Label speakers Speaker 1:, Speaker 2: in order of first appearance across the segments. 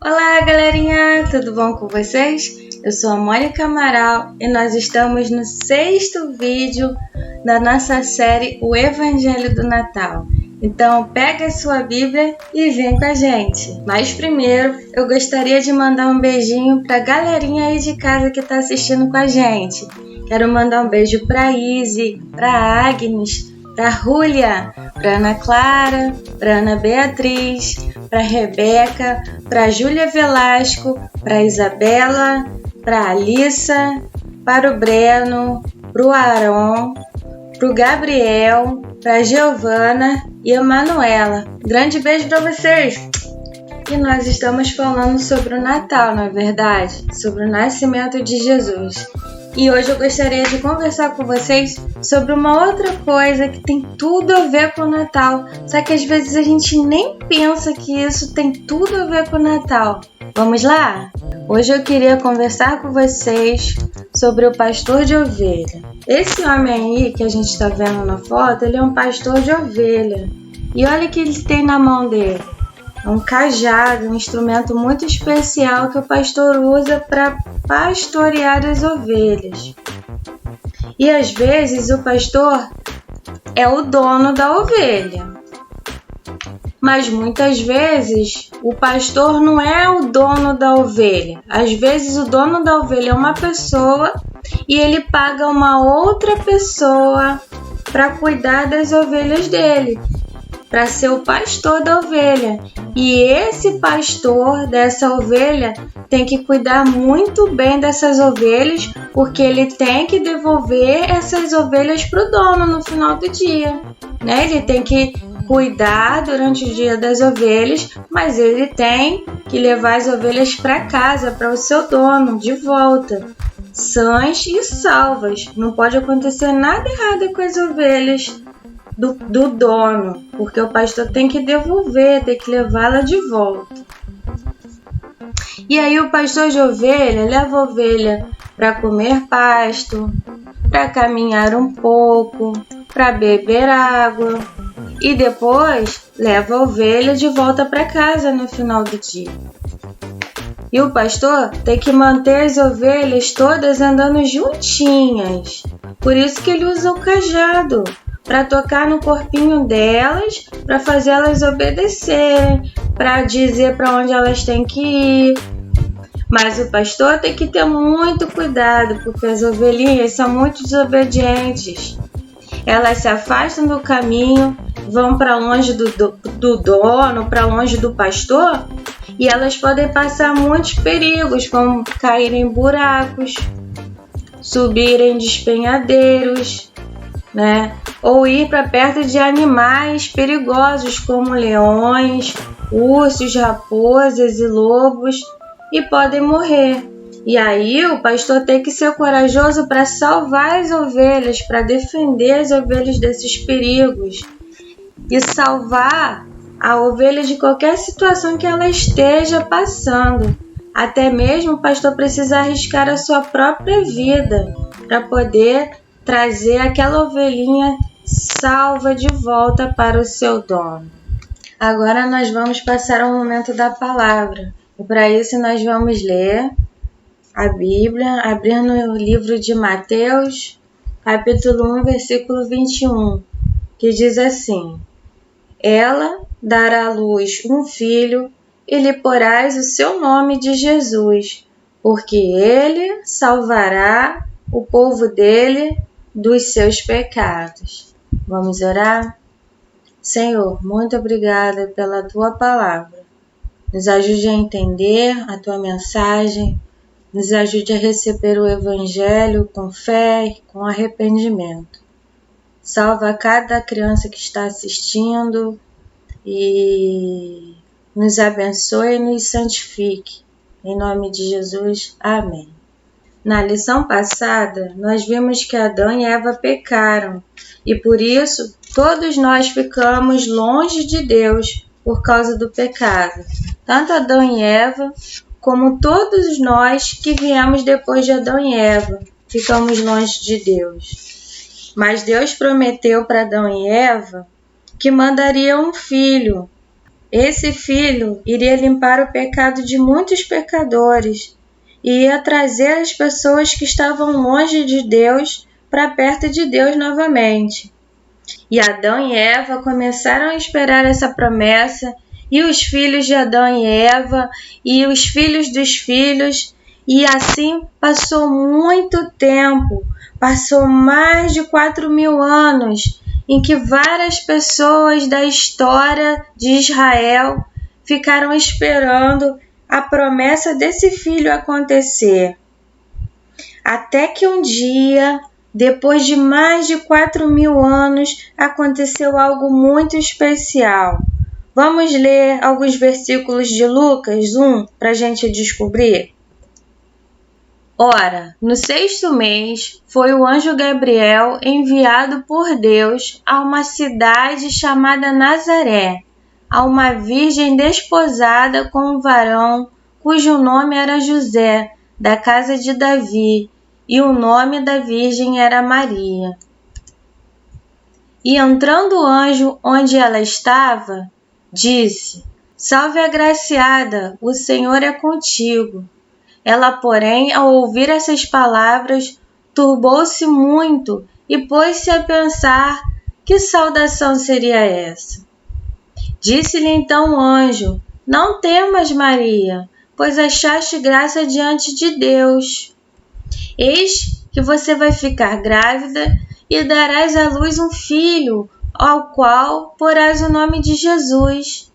Speaker 1: Olá, galerinha! Tudo bom com vocês? Eu sou a Mônica Amaral e nós estamos no 6º vídeo da nossa série O Evangelho do Natal. Então, pega a sua Bíblia e vem com a gente. Mas primeiro, eu gostaria de mandar um beijinho para a galerinha aí de casa que está assistindo com a gente. Quero mandar um beijo para Izzy, para Agnes, para Rúlia, para Ana Clara, para Ana Beatriz, para Rebeca, para Júlia Velasco, para Isabela, para Alissa, para o Breno, para o Aaron, para o Gabriel, para a Giovana e a Manuela. Grande beijo para vocês! E nós estamos falando sobre o Natal, não é verdade? Sobre o nascimento de Jesus. E hoje eu gostaria de conversar com vocês sobre uma outra coisa que tem tudo a ver com o Natal, só que às vezes a gente nem pensa que isso tem tudo a ver com o Natal. Vamos lá? Hoje eu queria conversar com vocês sobre o pastor de ovelha. Esse homem aí que a gente está vendo na foto, ele é um pastor de ovelha. E olha o que ele tem na mão dele. É um cajado, um instrumento muito especial que o pastor usa para pastorear as ovelhas. E às vezes o pastor é o dono da ovelha. Mas muitas vezes o pastor não é o dono da ovelha. Às vezes o dono da ovelha é uma pessoa e ele paga uma outra pessoa para cuidar das ovelhas dele, para ser o pastor da ovelha. E esse pastor dessa ovelha tem que cuidar muito bem dessas ovelhas, porque ele tem que devolver essas ovelhas para o dono no final do dia, né? Ele tem que cuidar durante o dia das ovelhas, mas ele tem que levar as ovelhas para casa, para o seu dono, de volta, sãs e salvas. Não pode acontecer nada errado com as ovelhas do dono, porque o pastor tem que devolver, tem que levá-la de volta. E aí o pastor de ovelha leva a ovelha para comer pasto, para caminhar um pouco, para beber água e depois leva a ovelha de volta para casa no final do dia. E o pastor tem que manter as ovelhas todas andando juntinhas, por isso que ele usa o cajado, para tocar no corpinho delas, para fazer elas obedecerem, para dizer para onde elas têm que ir. Mas o pastor tem que ter muito cuidado, porque as ovelhinhas são muito desobedientes. Elas se afastam do caminho, vão para longe do dono, para longe do pastor, e elas podem passar muitos perigos, como cair em buracos, subirem despenhadeiros, né? Ou ir para perto de animais perigosos como leões, ursos, raposas e lobos, e podem morrer. E aí o pastor tem que ser corajoso para salvar as ovelhas, para defender as ovelhas desses perigos e salvar a ovelha de qualquer situação que ela esteja passando. Até mesmo o pastor precisa arriscar a sua própria vida para poder trazer aquela ovelhinha salva de volta para o seu dono. Agora nós vamos passar ao momento da palavra. E para isso nós vamos ler a Bíblia, abrir no livro de Mateus, capítulo 1, versículo 21, que diz assim: Ela dará à luz um filho e lhe porás o seu nome de Jesus, porque ele salvará o povo dele dos seus pecados. Vamos orar? Senhor, muito obrigada pela tua palavra. Nos ajude a entender a tua mensagem, nos ajude a receber o Evangelho com fé e com arrependimento. Salva cada criança que está assistindo e nos abençoe e nos santifique. Em nome de Jesus, amém. Na lição passada, nós vimos que Adão e Eva pecaram e por isso todos nós ficamos longe de Deus por causa do pecado. Tanto Adão e Eva, como todos nós que viemos depois de Adão e Eva, ficamos longe de Deus. Mas Deus prometeu para Adão e Eva que mandaria um filho Esse filho iria limpar o pecado de muitos pecadores e ia trazer as pessoas que estavam longe de Deus para perto de Deus novamente. E Adão e Eva começaram a esperar essa promessa, e os filhos de Adão e Eva, e os filhos dos filhos, e assim passou muito tempo, passou mais de 4.000 anos, em que várias pessoas da história de Israel ficaram esperando a promessa desse filho acontecer. Até que um dia, depois de mais de 4.000 anos, aconteceu algo muito especial. Vamos ler alguns versículos de Lucas 1 para a gente descobrir? Ora, no 6º mês, foi o anjo Gabriel enviado por Deus a uma cidade chamada Nazaré, a uma virgem desposada com um varão cujo nome era José, da casa de Davi, e o nome da virgem era Maria. E entrando o anjo onde ela estava, disse: Salve agraciada, o Senhor é contigo. Ela, porém, ao ouvir essas palavras, turbou-se muito e pôs-se a pensar que saudação seria essa. Disse-lhe então o anjo: Não temas, Maria, pois achaste graça diante de Deus. Eis que você vai ficar grávida e darás à luz um filho, ao qual porás o nome de Jesus.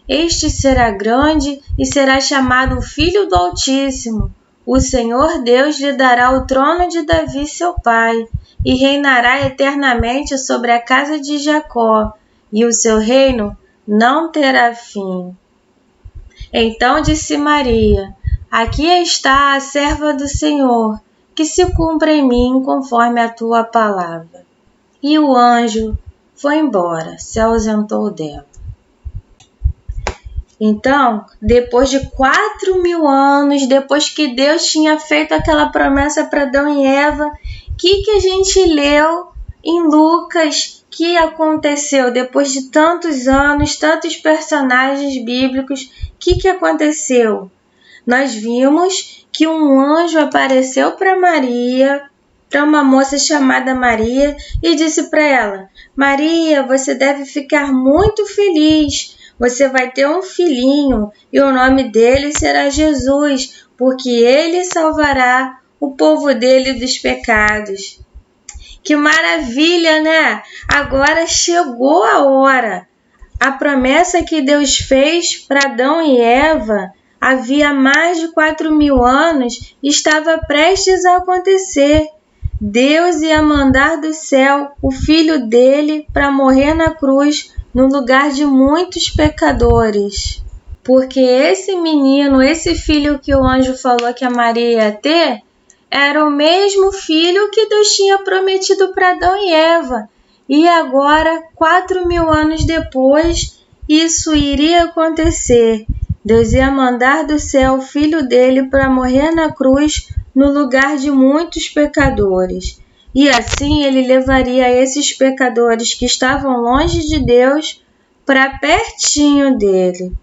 Speaker 1: Este será grande e será chamado o Filho do Altíssimo. O Senhor Deus lhe dará o trono de Davi, seu pai, e reinará eternamente sobre a casa de Jacó, e o seu reino não terá fim. Então disse Maria: Aqui está a serva do Senhor, que se cumpra em mim conforme a tua palavra. E o anjo foi embora, se ausentou dela. Então, depois de 4.000 anos, depois que Deus tinha feito aquela promessa para Adão e Eva, o que a gente leu em Lucas que aconteceu depois de tantos anos, tantos personagens bíblicos? O que aconteceu? Nós vimos que um anjo apareceu para Maria, para uma moça chamada Maria, e disse para ela: Maria, você deve ficar muito feliz. Você vai ter um filhinho e o nome dele será Jesus, porque ele salvará o povo dele dos pecados. Que maravilha, né? Agora chegou a hora. A promessa que Deus fez para Adão e Eva havia mais de 4.000 anos estava prestes a acontecer. Deus ia mandar do céu o filho dele para morrer na cruz no lugar de muitos pecadores. Porque esse menino, esse filho que o anjo falou que a Maria ia ter, era o mesmo filho que Deus tinha prometido para Adão e Eva. E agora, 4.000 anos depois, isso iria acontecer. Deus ia mandar do céu o filho dele para morrer na cruz no lugar de muitos pecadores. E assim ele levaria esses pecadores que estavam longe de Deus para pertinho dele.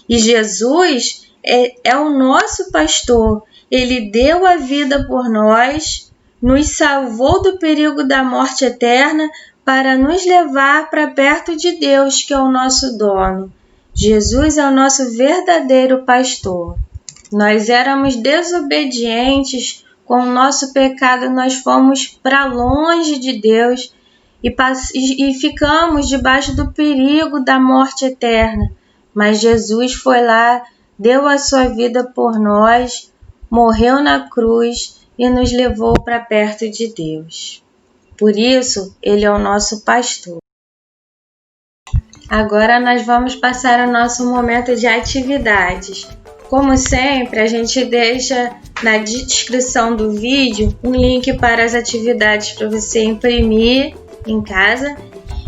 Speaker 1: E Jesus é o nosso pastor. Ele deu a vida por nós, nos salvou do perigo da morte eterna para nos levar para perto de Deus, que é o nosso dono. Jesus é o nosso verdadeiro pastor. Nós éramos desobedientes. Com o nosso pecado, nós fomos para longe de Deus e ficamos debaixo do perigo da morte eterna. Mas Jesus foi lá, deu a sua vida por nós, morreu na cruz e nos levou para perto de Deus. Por isso, Ele é o nosso pastor. Agora nós vamos passar o nosso momento de atividades. Como sempre, a gente deixa na descrição do vídeo um link para as atividades para você imprimir em casa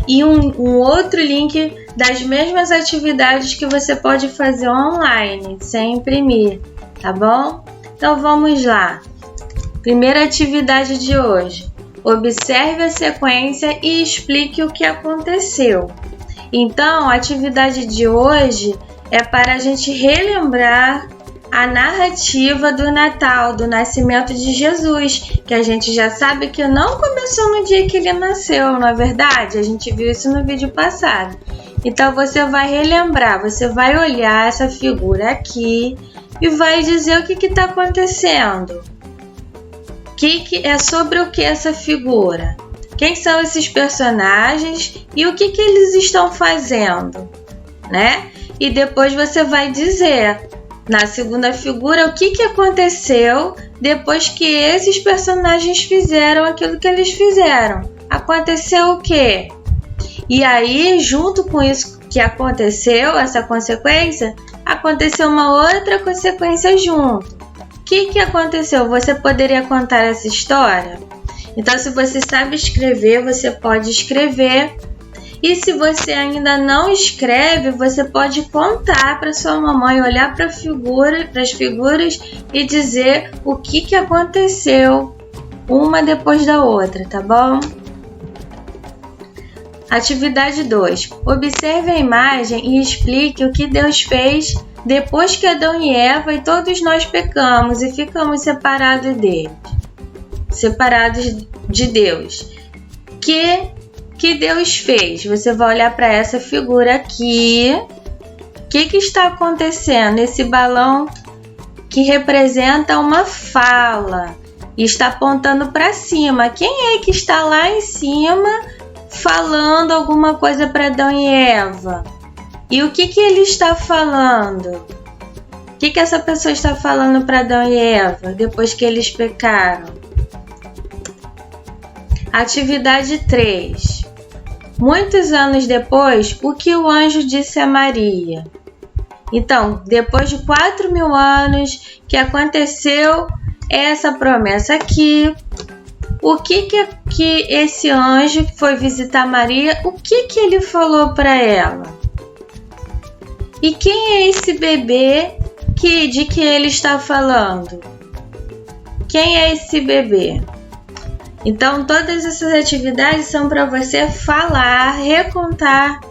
Speaker 1: e um outro link das mesmas atividades que você pode fazer online, sem imprimir, tá bom? Então vamos lá. Primeira atividade de hoje. Observe a sequência e explique o que aconteceu. Então, a atividade de hoje é para a gente relembrar a narrativa do Natal, do nascimento de Jesus, que a gente já sabe que não começou no dia que ele nasceu, não é verdade? A gente viu isso no vídeo passado. Então você vai relembrar, você vai olhar essa figura aqui e vai dizer o que está acontecendo. É sobre o que essa figura? Quem são esses personagens e o que eles estão fazendo, né? E depois você vai dizer, na segunda figura, o que aconteceu depois que esses personagens fizeram aquilo que eles fizeram. Aconteceu o quê? E aí, junto com isso que aconteceu, essa consequência, aconteceu uma outra consequência junto. O que aconteceu? Você poderia contar essa história? Então, se você sabe escrever, você pode escrever. E se você ainda não escreve, você pode contar para sua mamãe, olhar para as figuras e dizer o que aconteceu, uma depois da outra, tá bom? Atividade 2. Observe a imagem e explique o que Deus fez depois que Adão e Eva e todos nós pecamos e ficamos separados de Deus. Que Deus fez? Você vai olhar para essa figura aqui. O que está acontecendo? Esse balão que representa uma fala e está apontando para cima. Quem é que está lá em cima falando alguma coisa para Adão e Eva? E o que ele está falando? O que essa pessoa está falando para Adão e Eva depois que eles pecaram? Atividade 3. Muitos anos depois, o que o anjo disse a Maria? Então, depois de 4.000 anos que aconteceu essa promessa aqui, o que esse anjo que foi visitar Maria, o que ele falou para ela? E quem é esse bebê de que ele está falando? Quem é esse bebê? Então, todas essas atividades são para você falar, recontar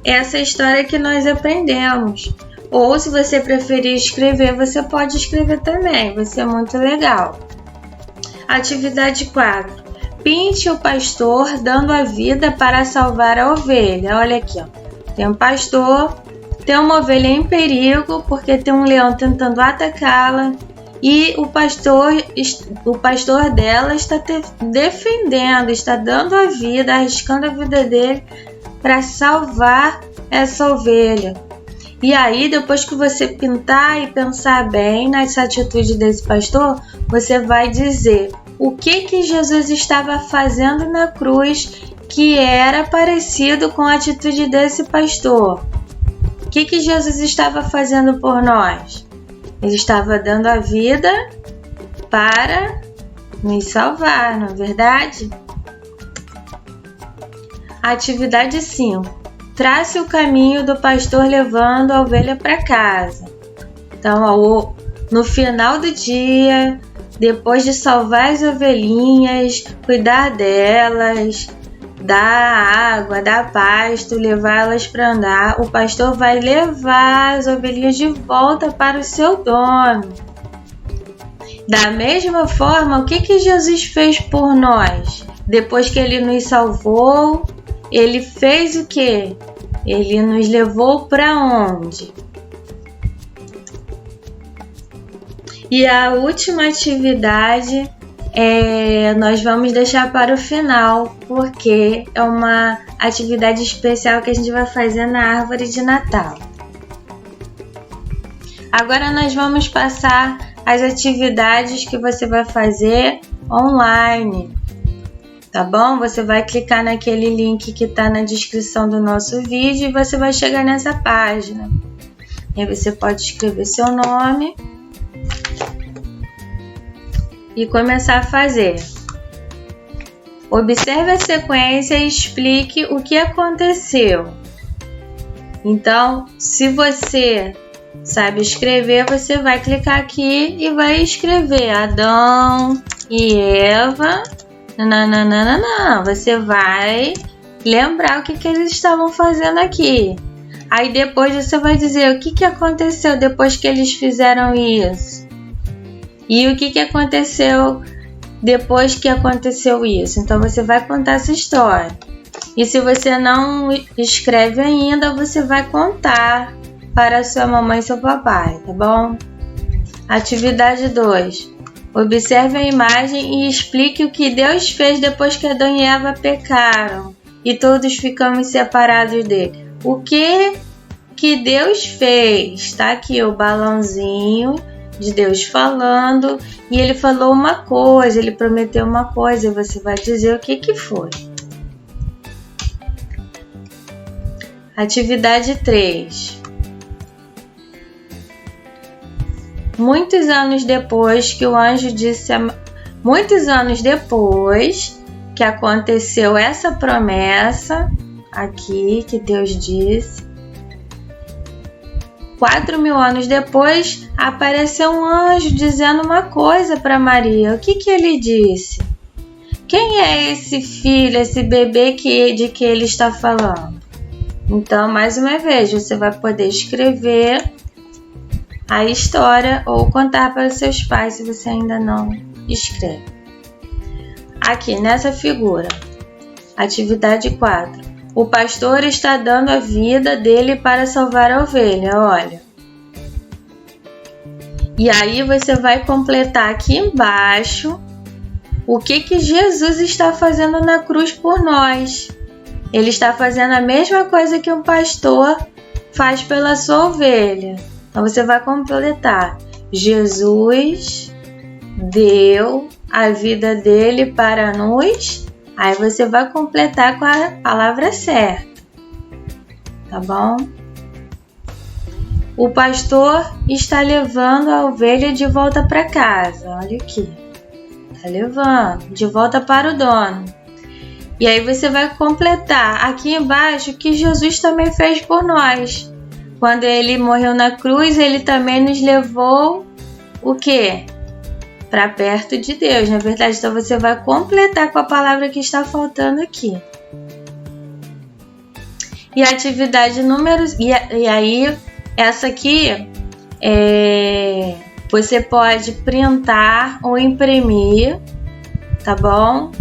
Speaker 1: essa história que nós aprendemos. Ou, se você preferir escrever, você pode escrever também, vai ser muito legal. Atividade 4. Pinte o pastor dando a vida para salvar a ovelha. Olha aqui, ó. Tem um pastor, tem uma ovelha em perigo, porque tem um leão tentando atacá-la. E o pastor dela está defendendo, está dando a vida, arriscando a vida dele para salvar essa ovelha. E aí, depois que você pintar e pensar bem nessa atitude desse pastor, você vai dizer o que Jesus estava fazendo na cruz que era parecido com a atitude desse pastor. O que Jesus estava fazendo por nós? Ele estava dando a vida para nos salvar, não é verdade? Atividade 5. Trace o caminho do pastor levando a ovelha para casa. Então, no final do dia, depois de salvar as ovelhinhas, cuidar delas, dar água, dar pasto, levá-las para andar, o pastor vai levar as ovelhinhas de volta para o seu dono. Da mesma forma, o que Jesus fez por nós? Depois que ele nos salvou, ele fez o quê? Ele nos levou para onde? E a última atividade nós vamos deixar para o final, porque é uma atividade especial que a gente vai fazer na árvore de Natal. Agora nós vamos passar as atividades que você vai fazer online, tá bom? Você vai clicar naquele link que está na descrição do nosso vídeo e você vai chegar nessa página. E aí você pode escrever seu nome e começar a fazer. Observe a sequência e explique o que aconteceu. Então, se você sabe escrever, você vai clicar aqui e vai escrever Adão e Eva. Não. Você vai lembrar o que eles estavam fazendo aqui. Aí depois você vai dizer o que aconteceu depois que eles fizeram isso. E o que aconteceu depois que aconteceu isso. Então você vai contar essa história. E se você não escreve ainda, você vai contar para sua mamãe e seu papai, tá bom? Atividade 2. Observe a imagem e explique o que Deus fez depois que Adão e Eva pecaram e todos ficamos separados dele. O que Deus fez? Tá aqui o balãozinho de Deus falando, e ele falou uma coisa, ele prometeu uma coisa, e você vai dizer o que foi. Atividade 3. Muitos anos depois que aconteceu essa promessa aqui que Deus disse, 4.000 anos depois, apareceu um anjo dizendo uma coisa para Maria. O que ele disse? Quem é esse filho, esse bebê de que ele está falando? Então, mais uma vez, você vai poder escrever a história ou contar para os seus pais se você ainda não escreve. Aqui, nessa figura, atividade 4. O pastor está dando a vida dele para salvar a ovelha, olha. E aí você vai completar aqui embaixo o que Jesus está fazendo na cruz por nós. Ele está fazendo a mesma coisa que um pastor faz pela sua ovelha. Então você vai completar. Jesus deu a vida dele para nos... Aí você vai completar com a palavra certa, tá bom? O pastor está levando a ovelha de volta para casa, olha aqui. Está levando de volta para o dono. E aí você vai completar aqui embaixo o que Jesus também fez por nós. Quando ele morreu na cruz, ele também nos levou o quê? Para perto de Deus, na verdade. Então você vai completar com a palavra que está faltando aqui. E a atividade número... E aí, essa aqui, você pode printar ou imprimir, tá bom?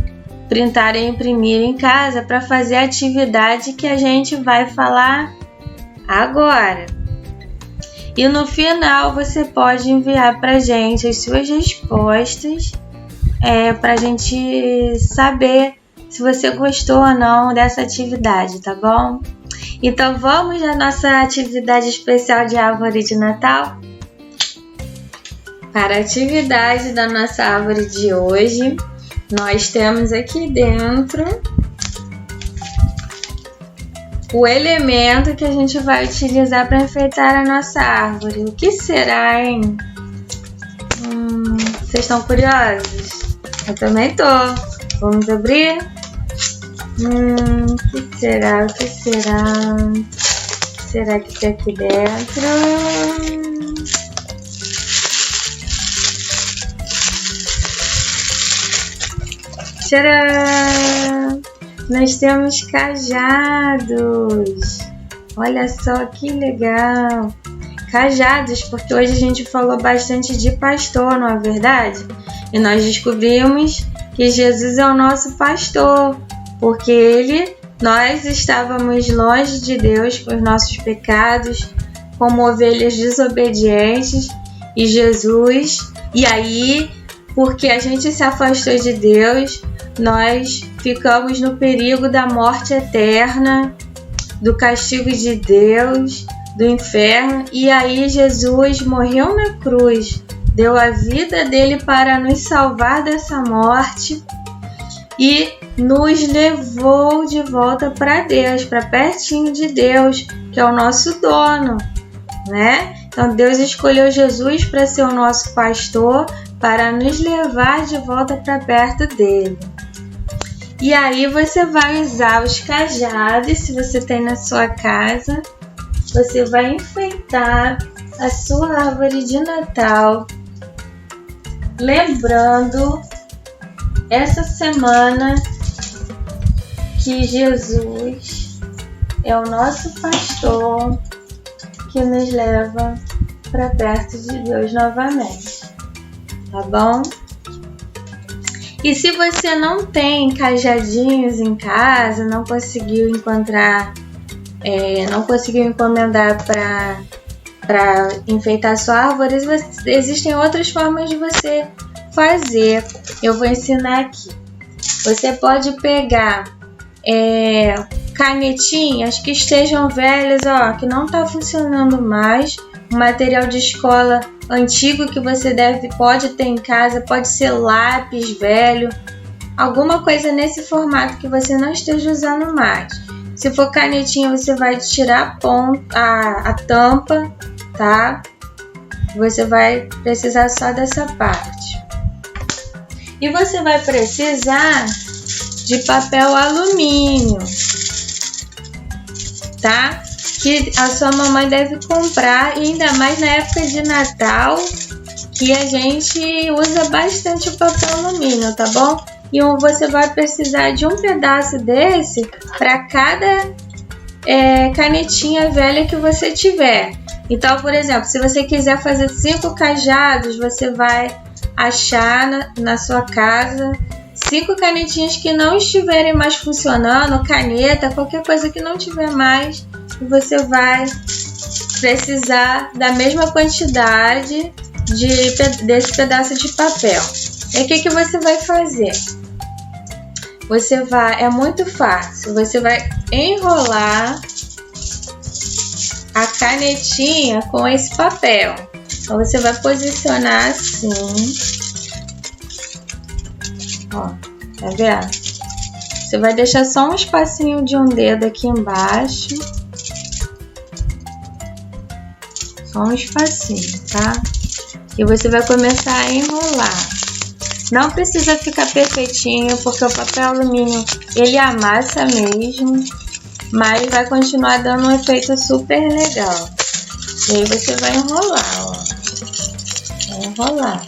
Speaker 1: Printar e imprimir em casa para fazer a atividade que a gente vai falar agora. E no final você pode enviar para a gente as suas respostas para a gente saber se você gostou ou não dessa atividade, tá bom? Então vamos à nossa atividade especial de árvore de Natal? Para a atividade da nossa árvore de hoje, nós temos aqui dentro o elemento que a gente vai utilizar para enfeitar a nossa árvore. O que será, hein? Vocês estão curiosos? Eu também tô. Vamos abrir? O que será? O que será? O que será que tem aqui dentro? Tcharam! Nós temos cajados. Olha só que legal. Cajados, porque hoje a gente falou bastante de pastor, não é verdade? E nós descobrimos que Jesus é o nosso pastor, porque nós estávamos longe de Deus por nossos pecados, como ovelhas desobedientes, e Jesus, e aí, porque a gente se afastou de Deus, nós ficamos no perigo da morte eterna, do castigo de Deus, do inferno. E aí Jesus morreu na cruz, deu a vida dele para nos salvar dessa morte e nos levou de volta para Deus, para pertinho de Deus, que é o nosso dono, né? Então Deus escolheu Jesus para ser o nosso pastor, para nos levar de volta para perto dele. E aí você vai usar os cajados, se você tem na sua casa, você vai enfeitar a sua árvore de Natal, lembrando essa semana que Jesus é o nosso pastor que nos leva para perto de Deus novamente, tá bom? E se você não tem cajadinhos em casa, não conseguiu encontrar, não conseguiu encomendar para enfeitar sua árvore, existem outras formas de você fazer. Eu vou ensinar aqui. Você pode pegar canetinhas que estejam velhas, que não está funcionando mais, um material de escola antigo que você pode ter em casa, pode ser lápis velho, alguma coisa nesse formato que você não esteja usando mais. Se for canetinha, você vai tirar a tampa, tá? Você vai precisar só dessa parte. E você vai precisar de papel alumínio, tá? Que a sua mamãe deve comprar, e ainda mais na época de Natal, que a gente usa bastante o papel alumínio, tá bom? E você vai precisar de um pedaço desse para cada canetinha velha que você tiver. Então, por exemplo, se você quiser fazer 5 cajados, você vai achar na sua casa 5 canetinhas que não estiverem mais funcionando, caneta, qualquer coisa que não tiver mais, e você vai precisar da mesma quantidade desse pedaço de papel. E o que você vai fazer? É muito fácil, você vai enrolar a canetinha com esse papel. Então você vai posicionar assim, tá vendo? Você vai deixar só um espacinho de um dedo aqui embaixo, só um espacinho, tá? E você vai começar a enrolar. Não precisa ficar perfeitinho, porque o papel alumínio ele amassa mesmo, mas vai continuar dando um efeito super legal. E aí você vai enrolar, vai enrolar.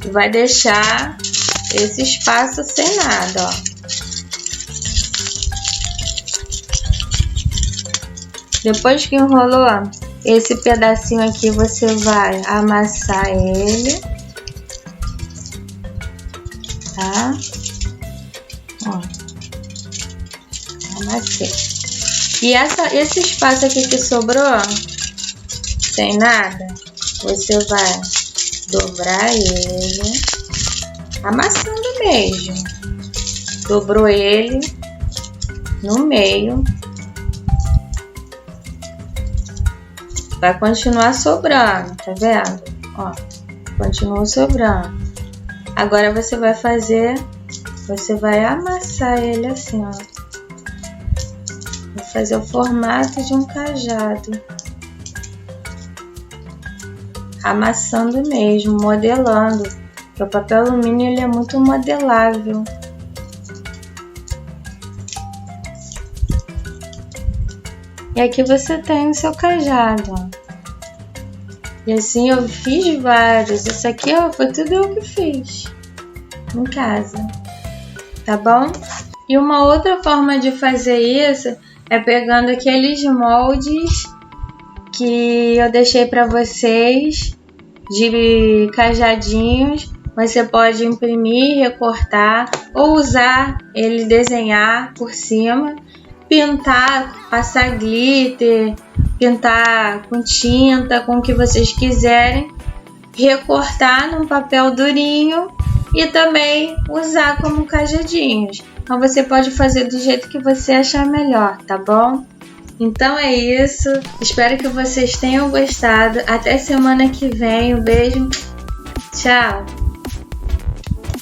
Speaker 1: E vai deixar esse espaço sem nada, Depois que enrolou, esse pedacinho aqui você vai amassar ele, tá? Amassei. E esse espaço aqui que sobrou, sem nada, você vai dobrar ele, amassando mesmo. Dobrou ele no meio. Vai continuar sobrando, tá vendo? Continua sobrando. Agora você vai amassar ele assim, Vai fazer o formato de um cajado. Amassando mesmo, modelando. Porque o papel alumínio ele é muito modelável. E aqui você tem o seu cajado. E assim eu fiz vários. Isso aqui foi tudo eu que fiz em casa. Tá bom? E uma outra forma de fazer isso é pegando aqueles moldes que eu deixei para vocês de cajadinhos. Você pode imprimir, recortar ou usar ele, desenhar por cima, pintar, passar glitter, pintar com tinta, com o que vocês quiserem, recortar num papel durinho e também usar como cajadinhos. Então você pode fazer do jeito que você achar melhor, tá bom? Então é isso, espero que vocês tenham gostado. Até semana que vem, um beijo, tchau!